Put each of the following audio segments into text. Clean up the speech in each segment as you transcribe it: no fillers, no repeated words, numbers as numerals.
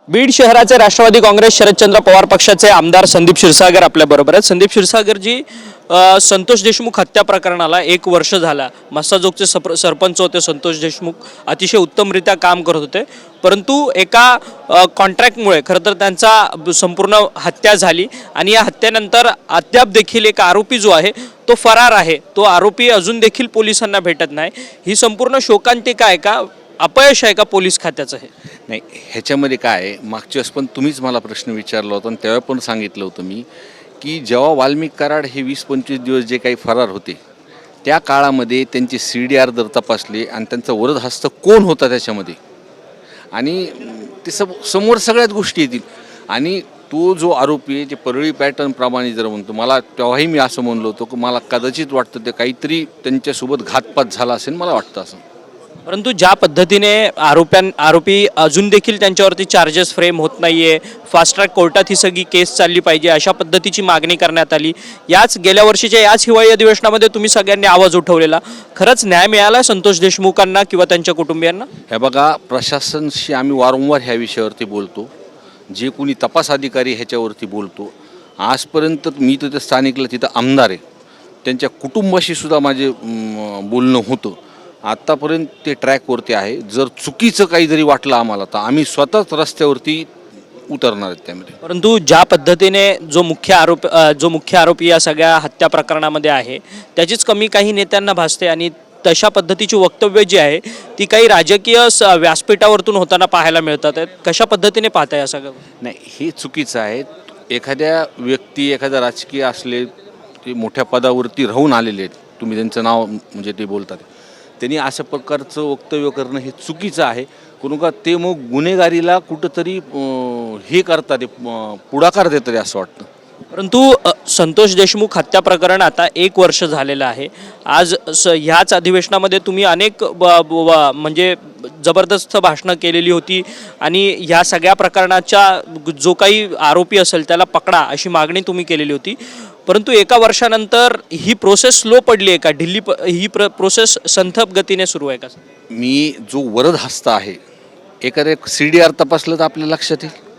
बीड शहराचे राष्ट्रवादी काँग्रेस शरदचंद्र पवार पक्षाचे आमदार संदीप क्षीरसागर आपल्या बरोबर आहेत। संदीप क्षीरसागरजी, संतोष देशमुख हत्या प्रकरणाला 1 वर्ष झाला। मस्साजोगचे सरपंच होते संतोष देशमुख, अतिशय उत्तमरित्या काम करत होते, परंतु एका कॉन्ट्रॅक्टमुळे खरं तर त्यांचा संपूर्ण हत्या झाली आणि या हत्येनंतर अद्याप देखील एक आरोपी जो आहे तो फरार आहे। तो आरोपी अजून देखील पोलिसांना भेटत नाही। ही संपूर्ण शोकांतिका आहे का, अपयश आहे का पोलीस खात्याचं? हे नाही, ह्याच्यामध्ये काय आहे, मागच्या वेळेस पण तुम्हीच मला प्रश्न विचारला होता आणि तेव्हा पण सांगितलं होतं मी की जेव्हा वाल्मिक कराड हे 20-25 दिवस जे काही फरार होते त्या काळामध्ये त्यांचे CDR जर तपासले आणि त्यांचा वरदहस्त कोण होता त्याच्यामध्ये, आणि ते समोर सगळ्याच गोष्टी येतील। आणि तो जो आरोपी आहे, जे परळी पॅटर्नप्रमाणे जर म्हणतो, मला तेव्हाही मी असं म्हणलो होतो की मला कदाचित वाटतं ते काहीतरी त्यांच्यासोबत घातपात झाला असेल, मला वाटतं असं। परंतु ज्या पद्धतीने आरोपी अजून देखील त्यांच्यावरती चार्जेस फ्रेम होत नाहीये, फास्ट ट्रॅक कोर्टात ही सगळी केस चालली पाहिजे अशा पद्धतीची मागणी करण्यात आली। गेल्या वर्षीच्या याच हिवाळी अधिवेशनामध्ये तुम्ही सगळ्यांनी आवाज उठवलेला। खरंच न्याय मिळाला संतोष देशमुखांना किंवा त्यांच्या कुटुंबियांना? हे बघा, प्रशासनाशी आम्ही वारंवार ह्या विषयावरती बोलतो, जे कोणी तपास अधिकारी ह्याच्यावरती बोलतो। आजपर्यंत मी तर स्थानिकला तिथं आमदार आहे, त्यांच्या कुटुंबाशी सुद्धा माझे बोलणं होतं। आत्तापर्यंत ते ट्रॅकवरती आहे। जर चुकीचं काही जरी वाटलं आम्हाला तर आम्ही स्वतःच रस्त्यावरती उतरणार आहेत त्यामध्ये। परंतु ज्या पद्धतीने जो मुख्य आरोपी या सगळ्या हत्या प्रकरणामध्ये आहे त्याचीच कमी काही नेत्यांना भासते आणि तशा पद्धतीची वक्तव्य जी आहे ती काही राजकीय व्यासपीठावरतून होताना पाहायला मिळतात। कशा पद्धतीने पाहता या सगळं? नाही, हे चुकीचं आहे। एखाद्या व्यक्ती, एखादा राजकीय असले, ते मोठ्या पदावरती राहून आलेले आहेत, तुम्ही त्यांचं नाव म्हणजे ते बोलतात, त्यांनी अशा प्रकारचं वक्तव्य करणं हे चुकीचं आहे। कोण का ते मग गुन्हेगारीला कुठंतरी हे करतात, पुढाकार देतात असं वाटतं। परंतु संतोष देशमुख हत्या प्रकरण आता 1 वर्ष झालेलं आहे। आज ह्याच अधिवेशनामध्ये तुम्ही अनेक म्हणजे जबरदस्त भाषणं केलेली होती आणि ह्या सगळ्या प्रकरणाच्या जो काही आरोपी असेल त्याला पकडा अशी मागणी तुम्ही केलेली होती, परंतु 1 वर्षानंतर ही प्रोसेस स्लो पडली आहे का? ही प्रोसेस संथप गतीने सुरू आहे का? मी जो वरदहस्त आहे, एखाद्या CDR तपासलं तर आपल्या लक्षात येईल।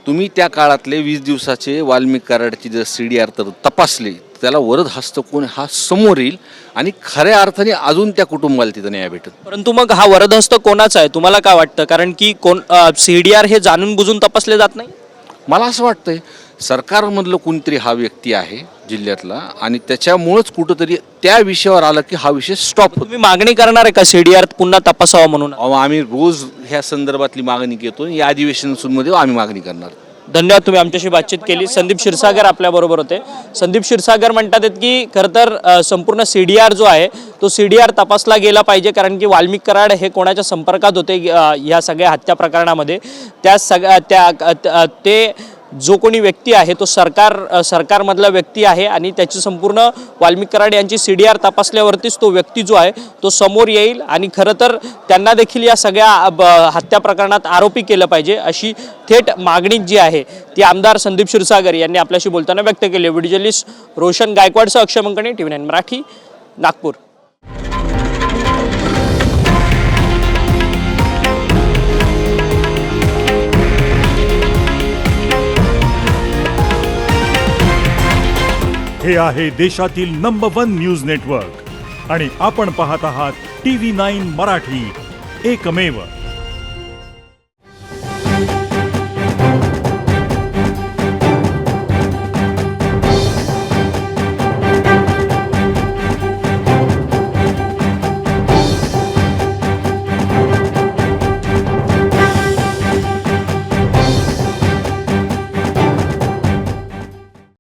तुम्ही त्या काळातले 20 दिवसाचे वाल्मिक कराडची जर CDR तर तपासले, त्याला वरदहस्त कोण हा समोर येईल आणि खऱ्या अर्थाने अजून त्या कुटुंबाला तिथं न्याय भेटेल। परंतु मग हा वरदहस्त कोणाचा आहे तुम्हाला काय वाटतं? कारण की CDR हे जाणून बुजून तपासले जात नाही। मला असं वाटतंय सरकारमधलं कोणतरी हा व्यक्ती आहे जिल्ह्यातला, आणि त्याच्यामुळंच कुठंतरी त्या विषयावर आलं की हा विषय स्टॉप होतो। तुम्ही मागणी करणार आहे का CDR पुन्हा तपासावा म्हणून? आम्ही रोज ह्या संदर्भातली मागणी घेतो, या अधिवेशनामध्ये आम्ही मागणी करणार। धन्यवाद, तुम्ही आमच्याशी बातचीत केली। संदीप क्षीरसागर आपल्या बरोबर होते। संदीप क्षीरसागर म्हणतात की खरं तर संपूर्ण CDR जो आहे तो CDR तपासला गेला पाहिजे, कारण की वाल्मिक कराड हे कोणाच्या संपर्कात होते या सगळ्या हत्या प्रकरणामध्ये, ते जो कोणी व्यक्ती आहे तो सरकारमधला व्यक्ती आहे आणि त्याची संपूर्ण वाल्मिक कराड यांची CDR तपासल्यावरतीच तो व्यक्ती जो आहे तो समोर येईल आणि खरं तर त्यांना देखील या सगळ्या हत्या प्रकरणात आरोपी केलं पाहिजे अशी थेट मागणी जी आहे ती आमदार संदीप क्षीरसागर यांनी आपल्याशी बोलताना व्यक्त केली। व्हिडिओ जर्नलिस्ट रोशन गायकवाडसह अक्षय मंकणे, TV9 मराठी, नागपूर। हे आहे देशातील नंबर 1 न्यूज नेटवर्क आणि आपण पाहत आहात TV9 मराठी, एकमेव।